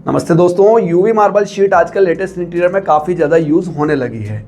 नमस्ते दोस्तों, UV marble sheet आजकल लेटेस्ट इंटीरियर में काफ़ी ज़्यादा यूज़ होने लगी है।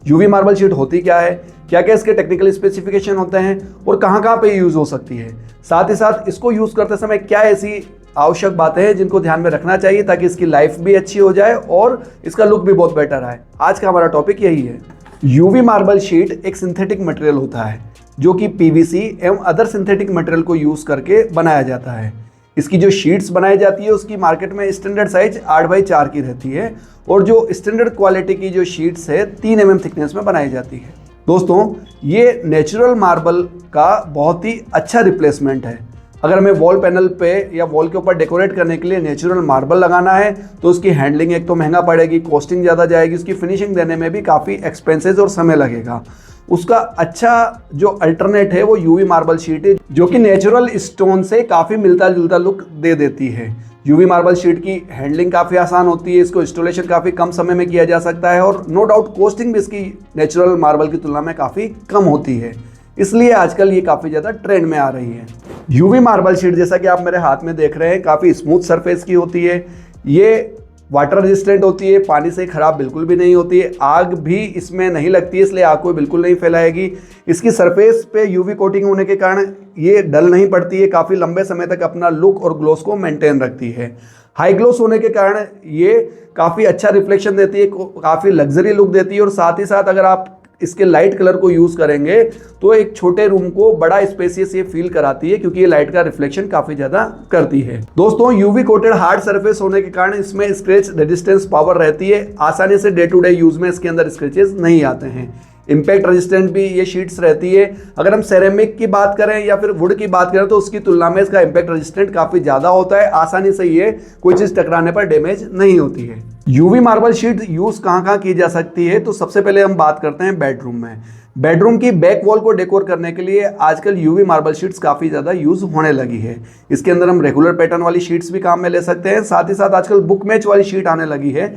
यूवी मार्बल शीट होती क्या है, क्या क्या इसके टेक्निकल स्पेसिफिकेशन होते हैं और कहाँ कहाँ पे यूज़ हो सकती है, साथ ही साथ इसको यूज़ करते समय क्या ऐसी आवश्यक बातें हैं जिनको ध्यान में रखना चाहिए ताकि इसकी लाइफ भी अच्छी हो जाए और इसका लुक भी बहुत बेटर आए। आज का हमारा टॉपिक यही है। यूवी मार्बल शीट एक सिंथेटिक मटेरियल होता है जो कि पीवीसी एवं अदर सिंथेटिक मटेरियल को यूज़ करके बनाया जाता है। इसकी जो शीट्स बनाई जाती है उसकी मार्केट में स्टैंडर्ड साइज 8x4 की रहती है और जो स्टैंडर्ड क्वालिटी की जो शीट्स है 3 mm थिकनेस में बनाई जाती है। दोस्तों, ये नेचुरल मार्बल का बहुत ही अच्छा रिप्लेसमेंट है। अगर हमें वॉल पैनल पे या वॉल के ऊपर डेकोरेट करने के लिए नेचुरल मार्बल लगाना है तो उसकी हैंडलिंग एक तो महंगा पड़ेगी, कॉस्टिंग ज़्यादा जाएगी, उसकी फिनिशिंग देने में भी काफ़ी एक्सपेंसेस और समय लगेगा। उसका अच्छा जो अल्टरनेट है वो यूवी मार्बल शीट है जो कि नेचुरल स्टोन से काफ़ी मिलता जुलता लुक दे देती है। यूवी मार्बल शीट की हैंडलिंग काफ़ी आसान होती है, इसको इंस्टॉलेशन काफ़ी कम समय में किया जा सकता है और नो डाउट कॉस्टिंग भी इसकी नेचुरल मार्बल की तुलना में काफ़ी कम होती है, इसलिए आजकल ये काफ़ी ज़्यादा ट्रेंड में आ रही है। यूवी मार्बल शीट जैसा कि आप मेरे हाथ में देख रहे हैं काफ़ी स्मूथ सरफेस की होती है, ये वाटर रेजिस्टेंट होती है, पानी से ख़राब बिल्कुल भी नहीं होती है, आग भी इसमें नहीं लगती है इसलिए आग को बिल्कुल नहीं फैलाएगी। इसकी सरफेस पे यूवी कोटिंग होने के कारण ये डल नहीं पड़ती है, काफ़ी लंबे समय तक अपना लुक और ग्लोस को मेंटेन रखती है। हाई ग्लोस होने के कारण ये काफ़ी अच्छा रिफ्लेक्शन देती है, काफ़ी लग्जरी लुक देती है और साथ ही साथ अगर आप इसके लाइट कलर को यूज़ करेंगे तो एक छोटे रूम को बड़ा स्पेसियस ये फील कराती है क्योंकि ये लाइट का रिफ्लेक्शन काफ़ी ज़्यादा करती है। दोस्तों, यूवी कोटेड हार्ड सरफेस होने के कारण इसमें स्क्रैच रेजिस्टेंस पावर रहती है, आसानी से डे टू डे यूज़ में इसके अंदर स्क्रैचेस नहीं आते हैं। इम्पैक्ट रेजिस्टेंट भी ये शीट्स रहती है। अगर हम सेरेमिक की बात करें या फिर वुड की बात करें तो उसकी तुलना में इसका इम्पैक्ट रेजिस्टेंट काफ़ी ज़्यादा होता है, आसानी से ये कोई चीज़ टकराने पर डैमेज नहीं होती है। यूवी मार्बल शीट यूज़ कहाँ कहाँ की जा सकती है, तो सबसे पहले हम बात करते हैं बेडरूम में। बेडरूम की बैक वॉल को डेकोर करने के लिए आजकल यूवी मार्बल शीट्स काफ़ी ज़्यादा यूज़ होने लगी है। इसके अंदर हम रेगुलर पैटर्न वाली शीट्स भी काम में ले सकते हैं, साथ ही साथ आजकल बुक मैच वाली शीट आने लगी है,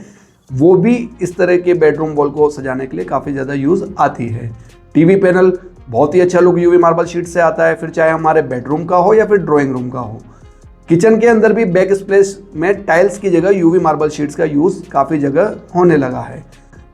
वो भी इस तरह के बेडरूम वॉल को सजाने के लिए काफ़ी ज़्यादा यूज़ आती है। टीवी पैनल बहुत ही अच्छा लुक यूवी मार्बल शीट से आता है, फिर चाहे हमारे बेडरूम का हो या फिर ड्राइंग रूम का हो। किचन के अंदर भी बैक स्प्लेश में टाइल्स की जगह यूवी मार्बल शीट्स का यूज़ काफ़ी जगह होने लगा है।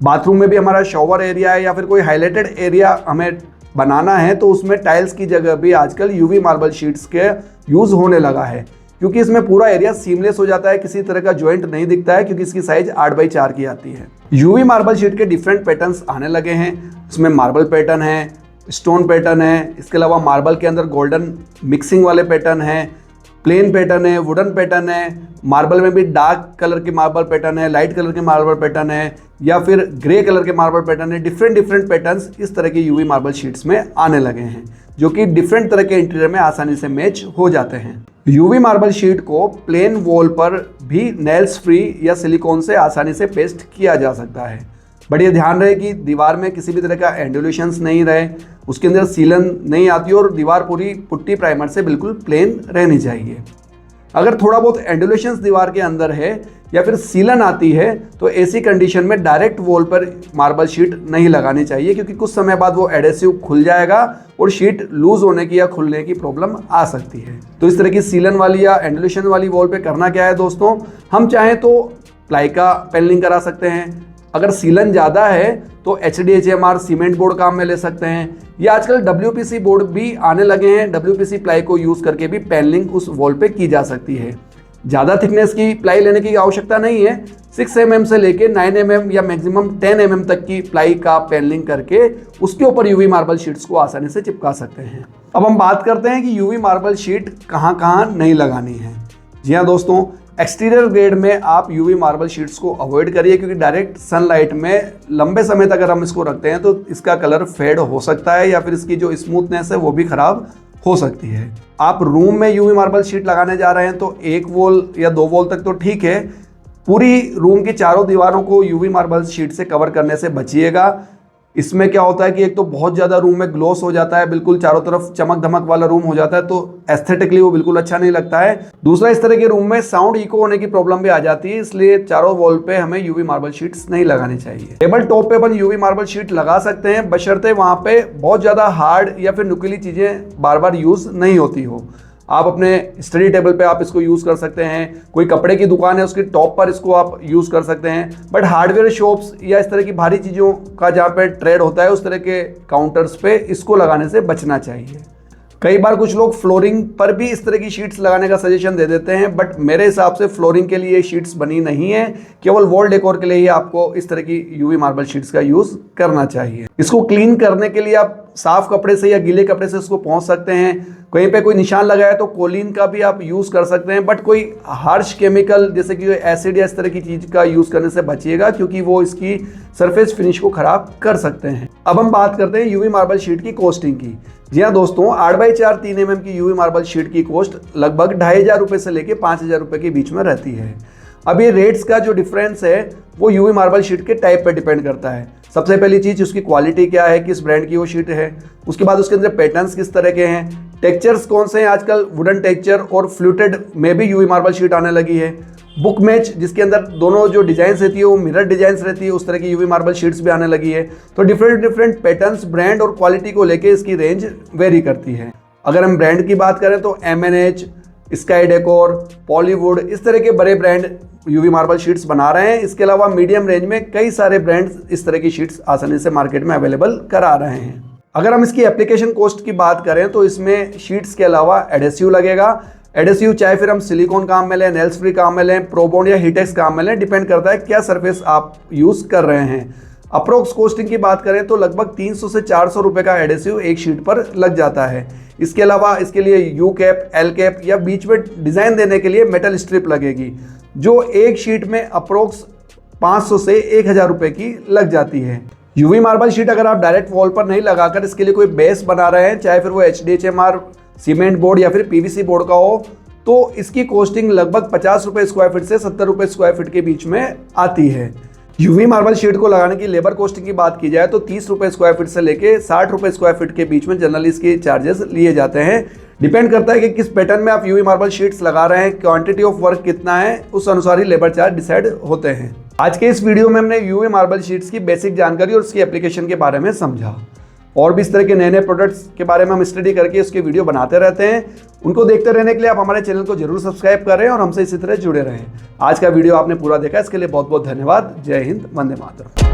बाथरूम में भी हमारा शॉवर एरिया है या फिर कोई हाईलाइटेड एरिया हमें बनाना है तो उसमें टाइल्स की जगह भी आजकल यूवी मार्बल शीट्स के यूज़ होने लगा है क्योंकि इसमें पूरा एरिया सीमलेस हो जाता है, किसी तरह का जॉइंट नहीं दिखता है क्योंकि इसकी साइज 8x4 की आती है। यूवी मार्बल शीट के डिफरेंट पैटर्न्स आने लगे हैं, इसमें मार्बल पैटर्न है, स्टोन पैटर्न है, इसके अलावा मार्बल के अंदर गोल्डन मिक्सिंग वाले पैटर्न है, प्लेन पैटर्न है, वुडन पैटर्न है, मार्बल में भी डार्क कलर के मार्बल पैटर्न है, लाइट कलर के मार्बल पैटर्न है या फिर ग्रे कलर के मार्बल पैटर्न है। डिफरेंट पैटर्न्स इस तरह के यूवी मार्बल शीट्स में आने लगे हैं जो कि डिफरेंट तरह के इंटीरियर में आसानी से मैच हो जाते हैं। यूवी मार्बल शीट को प्लेन वॉल पर भी नेल्स फ्री या सिलिकॉन से आसानी से पेस्ट किया जा सकता है। बट ये ध्यान रहे कि दीवार में किसी भी तरह का एंडुलेशंस नहीं रहे, उसके अंदर सीलन नहीं आती और दीवार पूरी पुट्टी प्राइमर से बिल्कुल प्लेन रहनी चाहिए। अगर थोड़ा बहुत एंडुलेशंस दीवार के अंदर है या फिर सीलन आती है तो ऐसी कंडीशन में डायरेक्ट वॉल पर मार्बल शीट नहीं लगानी चाहिए क्योंकि कुछ समय बाद वो एडेसिव खुल जाएगा और शीट लूज होने की या खुलने की प्रॉब्लम आ सकती है। तो इस तरह की सीलन वाली या एंडुलेशन वाली वॉल पे करना क्या है दोस्तों, हम चाहें तो प्लाई का पैनलिंग करा सकते हैं, अगर सीलन ज़्यादा है तो HDHMR सीमेंट बोर्ड काम में ले सकते हैं या आजकल WPC बोर्ड भी आने लगे हैं, WPC प्लाई को यूज़ करके भी पैनलिंग उस वॉल पे की जा सकती है। ज़्यादा थिकनेस की प्लाई लेने की आवश्यकता नहीं है, 6 mm से लेके 9 mm या मैक्सिमम 10 mm तक की प्लाई का पैनलिंग करके उसके ऊपर यूवी मार्बल शीट्स को आसानी से चिपका सकते हैं। अब हम बात करते हैं कि यूवी मार्बल शीट कहाँ कहाँ नहीं लगानी है। जी हाँ दोस्तों, एक्सटीरियर ग्रेड में आप यूवी मार्बल शीट्स को अवॉइड करिए क्योंकि डायरेक्ट सनलाइट में लंबे समय तक अगर हम इसको रखते हैं तो इसका कलर फेड हो सकता है या फिर इसकी जो स्मूथनेस है वो भी खराब हो सकती है। आप रूम में यूवी मार्बल शीट लगाने जा रहे हैं तो 1 वॉल या 2 वॉल तक तो ठीक है, पूरी रूम की चारों दीवारों को यूवी मार्बल शीट से कवर करने से बचिएगा। इसमें क्या होता है कि एक तो बहुत ज़्यादा रूम में ग्लोस हो जाता है, बिल्कुल चारों तरफ चमक धमक वाला रूम हो जाता है तो एस्थेटिकली वो बिल्कुल अच्छा नहीं लगता है। दूसरा, इस तरह के रूम में साउंड इको होने की प्रॉब्लम भी आ जाती है, इसलिए चारों वॉल पे हमें यूवी मार्बल शीट्स नहीं लगानी चाहिए। टेबल टॉप पे अपन यूवी मार्बल शीट लगा सकते हैं बशर्ते वहाँ पे बहुत ज़्यादा हार्ड या फिर नुकीली चीज़ें बार बार यूज़ नहीं होती हो। आप अपने स्टडी टेबल पे आप इसको यूज़ कर सकते हैं, कोई कपड़े की दुकान है उसकी टॉप पर इसको आप यूज़ कर सकते हैं। बट हार्डवेयर शॉप्स या इस तरह की भारी चीज़ों का जहाँ पे ट्रेड होता है उस तरह के काउंटर्स पे इसको लगाने से बचना चाहिए। कई बार कुछ लोग फ्लोरिंग पर भी इस तरह की शीट्स लगाने का सजेशन दे देते हैं, बट मेरे हिसाब से फ्लोरिंग के लिए शीट्स बनी नहीं है, केवल वॉल डेकोर के लिए ही आपको इस तरह की यूवी मार्बल शीट्स का यूज़ करना चाहिए। इसको क्लीन करने के लिए आप साफ कपड़े से या गीले कपड़े से इसको पोंछ सकते हैं। कहीं पे कोई निशान लगा है तो कोलिन का भी आप यूज़ कर सकते हैं, बट कोई हार्श केमिकल जैसे कि एसिड या इस तरह की चीज़ का यूज़ करने से बचिएगा, क्योंकि वो इसकी सरफेस फिनिश को ख़राब कर सकते हैं। अब हम बात करते हैं यूवी मार्बल शीट की कॉस्टिंग की। जी हाँ दोस्तों, 8x4 3 mm की यूवी मार्बल शीट की कॉस्ट लगभग 2500 रुपये से लेके 5000 रुपये के बीच में रहती है। अब ये रेट्स का जो डिफरेंस है वो यूवी मार्बल शीट के टाइप पे डिपेंड करता है। सबसे पहली चीज़ उसकी क्वालिटी क्या है, किस ब्रांड की वो शीट है। उसके बाद उसके अंदर पैटर्न्स किस तरह के हैं, टेक्सचर्स कौन से हैं। आजकल वुडन टेक्सचर और फ्लूटेड में भी यूवी मार्बल शीट आने लगी है। बुक मैच जिसके अंदर दोनों जो डिजाइन रहती है वो मिरर डिजाइन रहती है, उस तरह की यूवी मार्बल शीट्स भी आने लगी है। तो डिफरेंट पैटर्न्स, ब्रांड और क्वालिटी को लेके इसकी रेंज वेरी करती है। अगर हम ब्रांड की बात करें तो MNH, स्काई डेकोर, पॉलीवुड इस तरह के बड़े ब्रांड यूवी मार्बल शीट्स बना रहे हैं। इसके अलावा मीडियम रेंज में कई सारे ब्रांड्स इस तरह की शीट्स आसानी से मार्केट में अवेलेबल करा रहे हैं। अगर हम इसकी एप्लीकेशन कॉस्ट की बात करें तो इसमें शीट्स के अलावा एडेसिव लगेगा। एडेसिव चाहे फिर हम सिलिकॉन काम में लें, नेल्स फ्री काम में लें, प्रोबॉन्ड या हीटेक्स काम में लें, डिपेंड करता है क्या सरफेस आप यूज़ कर रहे हैं। अप्रोक्स कॉस्टिंग की बात करें तो लगभग 300 से 400 रुपये का एडेसिव एक शीट पर लग जाता है। इसके अलावा इसके लिए यू कैप, एल कैप या बीच में डिज़ाइन देने के लिए मेटल स्ट्रिप लगेगी, जो एक शीट में अप्रोक्स 500 से 1000 रुपये की लग जाती है। यूवी मार्बल शीट अगर आप डायरेक्ट वॉल पर नहीं लगाकर इसके लिए कोई बेस बना रहे हैं, चाहे फिर वो HDHMR सीमेंट बोर्ड या फिर PVC बोर्ड का हो, तो इसकी कॉस्टिंग लगभग 50 रुपये स्क्वायर फीट से 70 रुपये स्क्वायर फीट के बीच में आती है। यूवी मार्बल शीट को लगाने की लेबर कॉस्टिंग की बात की जाए तो 30 रुपये स्क्वायर फीट से लेके 60 रुपये स्क्वायर फीट के बीच में जनरली इसके चार्जेस लिए जाते हैं। डिपेंड करता है कि किस पैटर्न में आप यूवी मार्बल शीट्स लगा रहे हैं, क्वांटिटी ऑफ वर्क कितना है, उस अनुसार ही लेबर चार्ज डिसाइड होते हैं। आज के इस वीडियो में हमने यूवी मार्बल शीट्स की बेसिक जानकारी और उसकी एप्लीकेशन के बारे में समझा। और भी इस तरह के नए नए प्रोडक्ट्स के बारे में हम स्टडी करके उसके वीडियो बनाते रहते हैं। उनको देखते रहने के लिए आप हमारे चैनल को जरूर सब्सक्राइब करें और हमसे इसी तरह जुड़े रहें। आज का वीडियो आपने पूरा देखा, इसके लिए बहुत बहुत धन्यवाद। जय हिंद, वंदे मातरम।